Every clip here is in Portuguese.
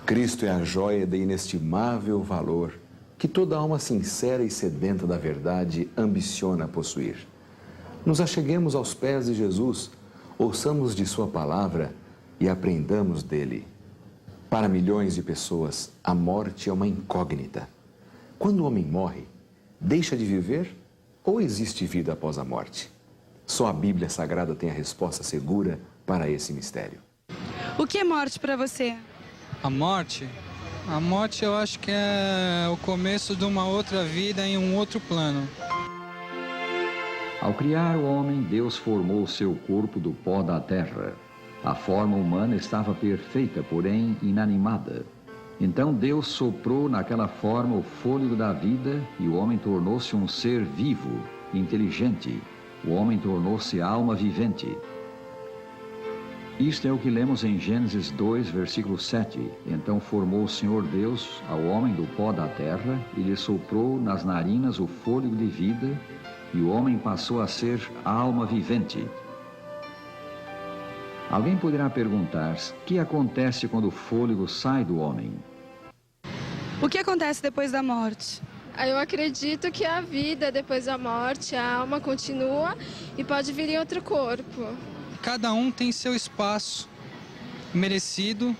Cristo é a joia de inestimável valor que toda alma sincera e sedenta da verdade ambiciona possuir. Nos acheguemos aos pés de Jesus, ouçamos de sua palavra e aprendamos dele. Para milhões de pessoas, a morte é uma incógnita. Quando o homem morre, deixa de viver ou existe vida após a morte? Só a Bíblia Sagrada tem a resposta segura para esse mistério. O que é morte para você? A morte? A morte eu acho que é o começo de uma outra vida em um outro plano. Ao criar o homem, Deus formou seu corpo do pó da terra. A forma humana estava perfeita, porém inanimada. Então Deus soprou naquela forma o fôlego da vida e o homem tornou-se um ser vivo, inteligente. O homem tornou-se alma vivente. Isto é o que lemos em Gênesis 2, versículo 7. Então formou o Senhor Deus ao homem do pó da terra e lhe soprou nas narinas o fôlego de vida e o homem passou a ser alma vivente. Alguém poderá perguntar-se: o que acontece quando o fôlego sai do homem? O que acontece depois da morte? Eu acredito que a vida depois da morte, a alma continua e pode vir em outro corpo. Cada um tem seu espaço merecido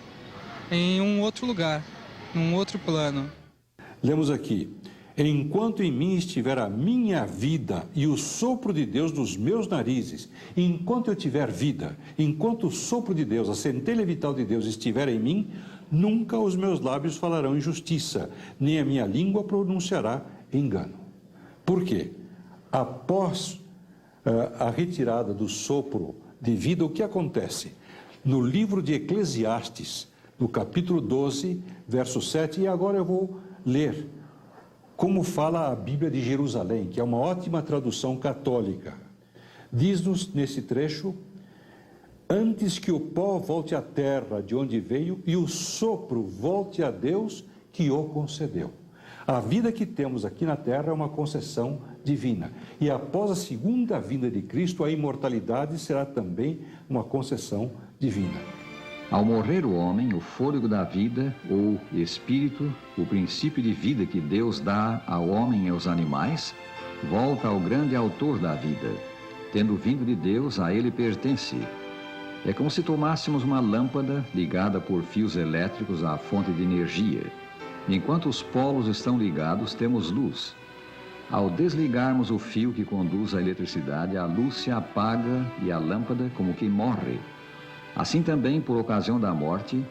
em um outro lugar, num outro plano. Lemos aqui: enquanto em mim estiver a minha vida e o sopro de Deus nos meus narizes, enquanto eu tiver vida, enquanto o sopro de Deus, a centelha vital de Deus estiver em mim, nunca os meus lábios falarão injustiça, nem a minha língua pronunciará engano. Por quê? Após a retirada do sopro de vida, o que acontece? No livro de Eclesiastes, no capítulo 12, verso 7, e agora eu vou ler como fala a Bíblia de Jerusalém, que é uma ótima tradução católica. Diz-nos nesse trecho: antes que o pó volte à terra de onde veio e o sopro volte a Deus que o concedeu. A vida que temos aqui na terra é uma concessão divina. E após a segunda vinda de Cristo, a imortalidade será também uma concessão divina. Ao morrer o homem, o fôlego da vida, ou espírito, o princípio de vida que Deus dá ao homem e aos animais, volta ao grande autor da vida. Tendo vindo de Deus, a ele pertence. É como se tomássemos uma lâmpada ligada por fios elétricos à fonte de energia. Enquanto os polos estão ligados, temos luz. Ao desligarmos o fio que conduz a eletricidade, a luz se apaga e a lâmpada como que morre. Assim também, por ocasião da morte,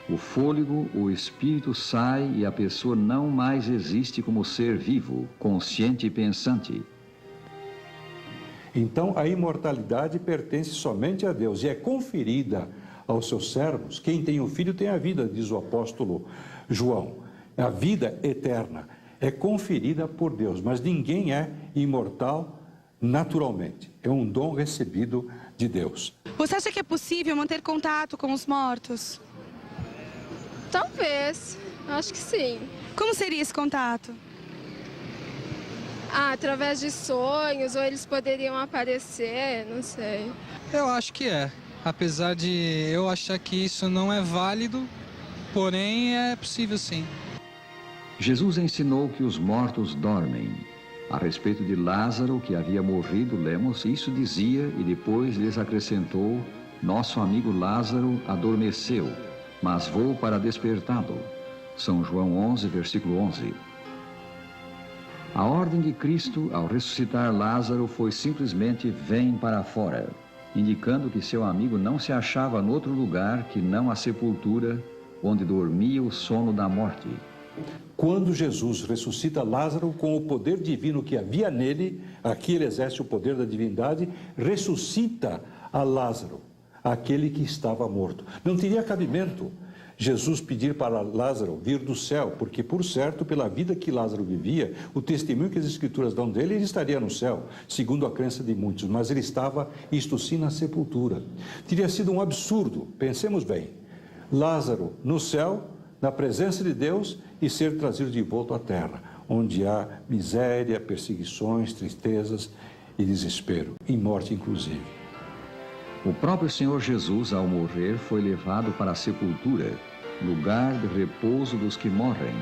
o fôlego, o espírito sai e a pessoa não mais existe como ser vivo, consciente e pensante. Então, a imortalidade pertence somente a Deus e é conferida aos seus servos. Quem tem o Filho tem a vida, diz o apóstolo João. A vida eterna é conferida por Deus, mas ninguém é imortal naturalmente. É um dom recebido de Deus. Você acha que é possível manter contato com os mortos? Talvez, acho que sim. Como seria esse contato? Através de sonhos, ou eles poderiam aparecer, não sei. Eu acho que é. Apesar de eu achar que isso não é válido, porém é possível sim. Jesus ensinou que os mortos dormem. A respeito de Lázaro, que havia morrido, lemos: isso dizia e depois lhes acrescentou: nosso amigo Lázaro adormeceu, mas vou para despertá-lo. São João 11, versículo 11. A ordem de Cristo ao ressuscitar Lázaro foi simplesmente: vem para fora, indicando que seu amigo não se achava noutro lugar que não a sepultura, onde dormia o sono da morte. Quando Jesus ressuscita Lázaro com o poder divino que havia nele, aqui ele exerce o poder da divindade, ressuscita a Lázaro, aquele que estava morto. Não teria cabimento Jesus pedir para Lázaro vir do céu, porque por certo, pela vida que Lázaro vivia, o testemunho que as Escrituras dão dele, ele estaria no céu, segundo a crença de muitos, mas ele estava, isto sim, na sepultura. Teria sido um absurdo, pensemos bem, Lázaro no céu, na presença de Deus, e ser trazido de volta à terra, onde há miséria, perseguições, tristezas e desespero, e morte inclusive. O próprio Senhor Jesus, ao morrer, foi levado para a sepultura. lugar de repouso dos que morrem.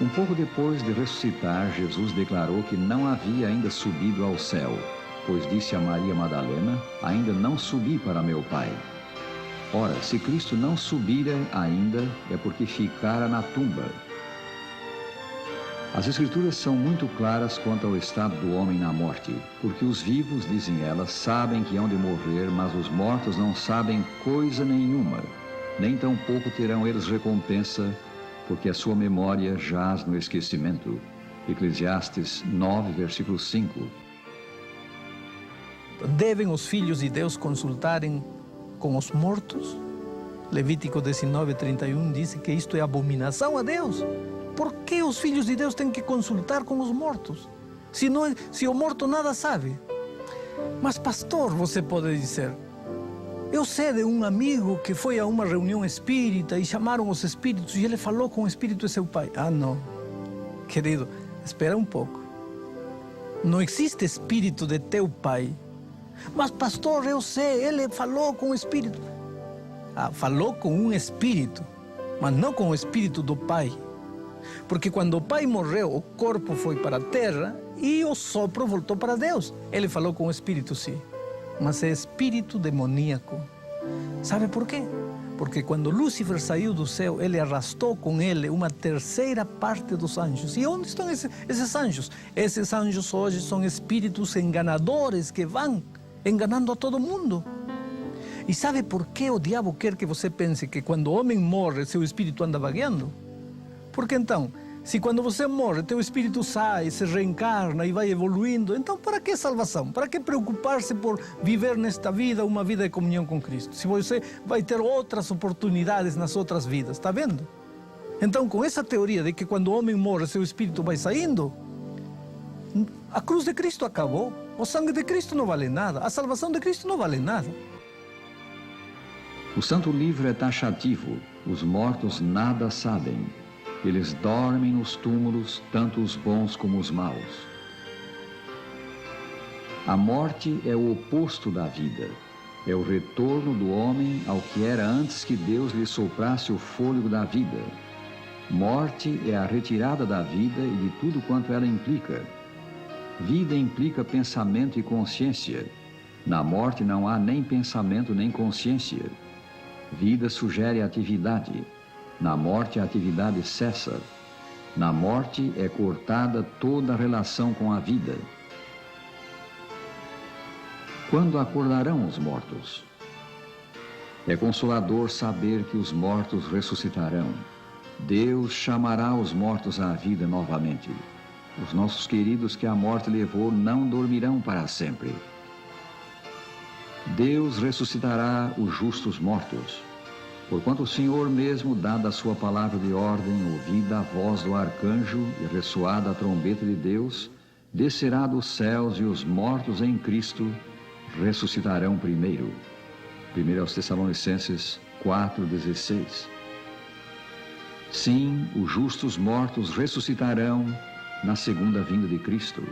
Um pouco depois de ressuscitar, Jesus declarou que não havia ainda subido ao céu, pois disse a Maria Madalena: ainda não subi para meu Pai. Ora, se Cristo não subira ainda, é porque ficara na tumba. As Escrituras são muito claras quanto ao estado do homem na morte, porque os vivos, dizem elas, sabem que hão de morrer, mas os mortos não sabem coisa nenhuma, nem tampouco terão eles recompensa, porque a sua memória jaz no esquecimento. Eclesiastes 9, versículo 5. Devem os filhos de Deus consultarem com os mortos? Levítico 19, 31 diz que isto é abominação a Deus. Por que os filhos de Deus têm que consultar com os mortos? Se o morto nada sabe. Mas pastor, você pode dizer, eu sei de um amigo que foi a uma reunião espírita e chamaram os espíritos e ele falou com o espírito de seu pai. Ah, não. Querido, espera um pouco. Não existe espírito de teu pai. Mas pastor, eu sei, ele falou com o espírito. Ah, falou com um espírito, mas não com o espírito do pai. Porque quando o pai morreu, o corpo foi para a terra e o sopro voltou para Deus. Ele falou com o espírito, sim, mas é espírito demoníaco. Sabe por quê? Porque quando Lúcifer saiu do céu, ele arrastou com ele uma terceira parte dos anjos. E onde estão esses anjos? Esses anjos hoje são espíritos enganadores que vão enganando a todo mundo. E sabe por que o diabo quer que você pense que quando o homem morre, seu espírito anda vagueando? Porque então, se quando você morre, teu espírito sai, se reencarna e vai evoluindo, então para que salvação? Para que preocupar-se por viver nesta vida uma vida de comunhão com Cristo? Se você vai ter outras oportunidades nas outras vidas, está vendo? Então, com essa teoria de que quando o homem morre, seu espírito vai saindo, a cruz de Cristo acabou, o sangue de Cristo não vale nada, a salvação de Cristo não vale nada. O Santo Livro é taxativo, os mortos nada sabem. Eles dormem nos túmulos, tanto os bons como os maus. A morte é o oposto da vida. É o retorno do homem ao que era antes que Deus lhe soprasse o fôlego da vida. Morte é a retirada da vida e de tudo quanto ela implica. Vida implica pensamento e consciência. Na morte não há nem pensamento nem consciência. Vida sugere atividade. Na morte a atividade cessa. Na morte é cortada toda a relação com a vida. Quando acordarão os mortos? É consolador saber que os mortos ressuscitarão. Deus chamará os mortos à vida novamente. Os nossos queridos que a morte levou não dormirão para sempre. Deus ressuscitará os justos mortos. Porquanto o Senhor mesmo, dada a sua palavra de ordem, ouvida a voz do arcanjo e ressoada a trombeta de Deus, descerá dos céus e os mortos em Cristo ressuscitarão primeiro. 1 Tessalonicenses 4,16. Sim, os justos mortos ressuscitarão na segunda vinda de Cristo.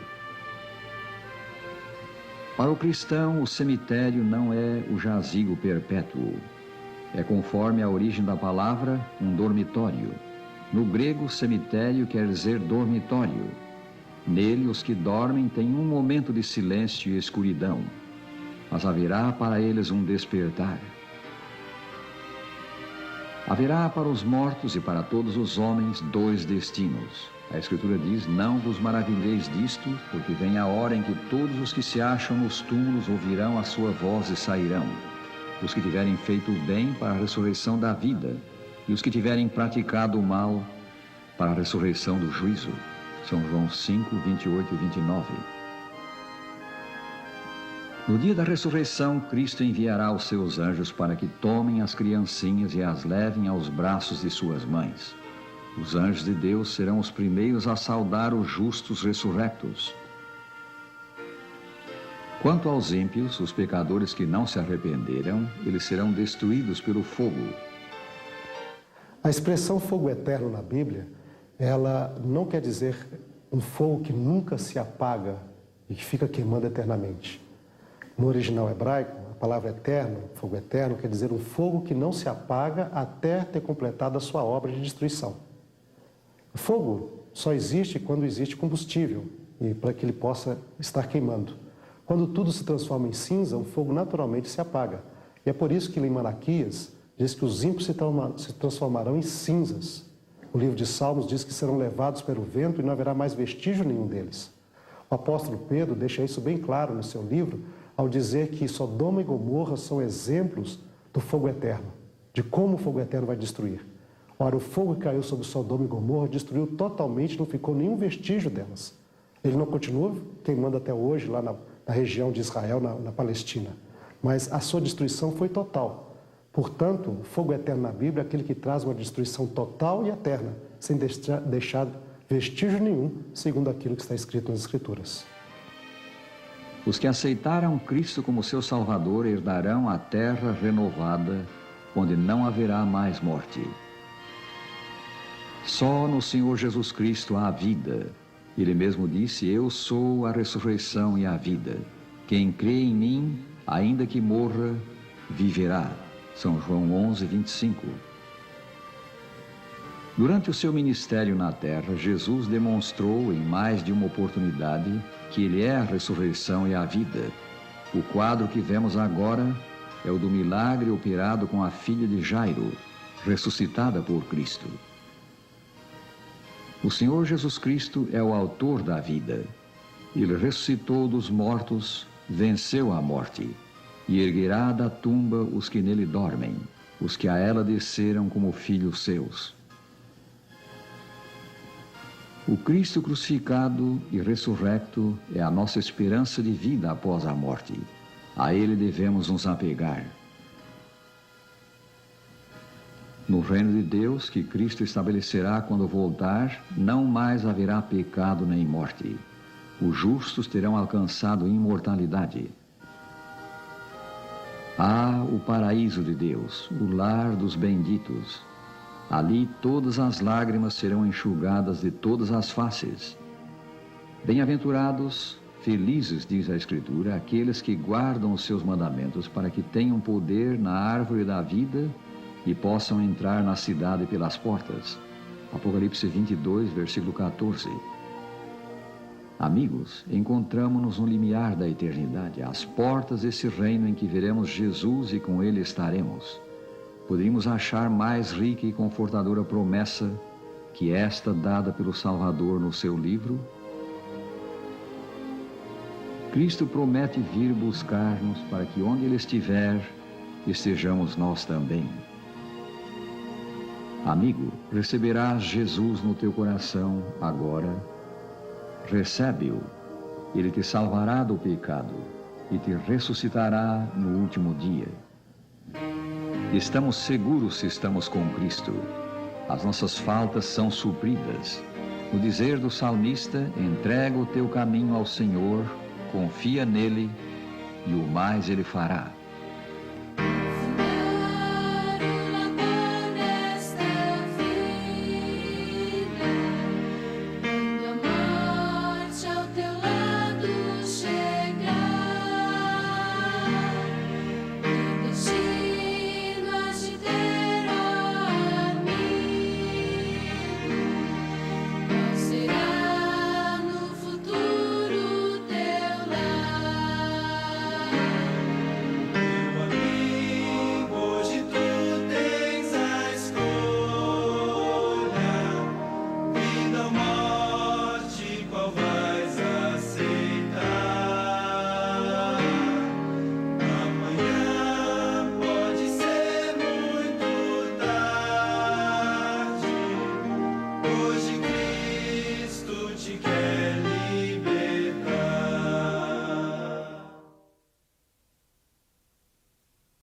Para o cristão, o cemitério não é o jazigo perpétuo. É, conforme a origem da palavra, um dormitório. No grego, cemitério quer dizer dormitório. Nele, os que dormem têm um momento de silêncio e escuridão, mas haverá para eles um despertar. Haverá para os mortos e para todos os homens dois destinos. A Escritura diz: não vos maravilheis disto, porque vem a hora em que todos os que se acham nos túmulos ouvirão a sua voz e sairão. Os que tiverem feito o bem para a ressurreição da vida, e os que tiverem praticado o mal para a ressurreição do juízo. São João 5, 28 e 29. No dia da ressurreição, Cristo enviará os seus anjos para que tomem as criancinhas e as levem aos braços de suas mães. Os anjos de Deus serão os primeiros a saudar os justos ressurrectos. Quanto aos ímpios, os pecadores que não se arrependeram, eles serão destruídos pelo fogo. A expressão fogo eterno na Bíblia, ela não quer dizer um fogo que nunca se apaga e que fica queimando eternamente. No original hebraico, a palavra eterno, fogo eterno, quer dizer um fogo que não se apaga até ter completado a sua obra de destruição. O fogo só existe quando existe combustível e para que ele possa estar queimando. Quando tudo se transforma em cinza, o fogo naturalmente se apaga. E é por isso que em Malaquias diz que os ímpios se transformarão em cinzas. O livro de Salmos diz que serão levados pelo vento e não haverá mais vestígio nenhum deles. O apóstolo Pedro deixa isso bem claro no seu livro, ao dizer que Sodoma e Gomorra são exemplos do fogo eterno, de como o fogo eterno vai destruir. Ora, o fogo que caiu sobre Sodoma e Gomorra destruiu totalmente, não ficou nenhum vestígio delas. Ele não continua queimando até hoje lá na região de Israel, na Palestina. Mas a sua destruição foi total. Portanto, o fogo eterno na Bíblia é aquele que traz uma destruição total e eterna, sem deixar vestígio nenhum, segundo aquilo que está escrito nas Escrituras. Os que aceitaram Cristo como seu Salvador herdarão a terra renovada, onde não haverá mais morte. Só no Senhor Jesus Cristo há vida. Ele mesmo disse: eu sou a ressurreição e a vida. Quem crê em mim, ainda que morra, viverá. São João 11, 25. Durante o seu ministério na terra, Jesus demonstrou em mais de uma oportunidade que ele é a ressurreição e a vida. O quadro que vemos agora é o do milagre operado com a filha de Jairo, ressuscitada por Cristo. O Senhor Jesus Cristo é o autor da vida. Ele ressuscitou dos mortos, venceu a morte, e erguerá da tumba os que nele dormem, os que a ela desceram como filhos seus. O Cristo crucificado e ressurrecto é a nossa esperança de vida após a morte. A ele devemos nos apegar. No reino de Deus, que Cristo estabelecerá quando voltar, não mais haverá pecado nem morte. Os justos terão alcançado imortalidade. Há o paraíso de Deus, o lar dos benditos. Ali todas as lágrimas serão enxugadas de todas as faces. Bem-aventurados, felizes, diz a Escritura, aqueles que guardam os seus mandamentos, para que tenham poder na árvore da vida e possam entrar na cidade pelas portas. Apocalipse 22, versículo 14. Amigos, encontramo-nos no limiar da eternidade, às portas desse reino em que veremos Jesus e com ele estaremos. Poderíamos achar mais rica e confortadora promessa que esta dada pelo Salvador no seu livro? Cristo promete vir buscar-nos para que onde ele estiver, estejamos nós também. Amigo, receberás Jesus no teu coração agora. Recebe-o. Ele te salvará do pecado e te ressuscitará no último dia. Estamos seguros se estamos com Cristo. As nossas faltas são supridas. No dizer do salmista, entrega o teu caminho ao Senhor, confia nele e o mais ele fará.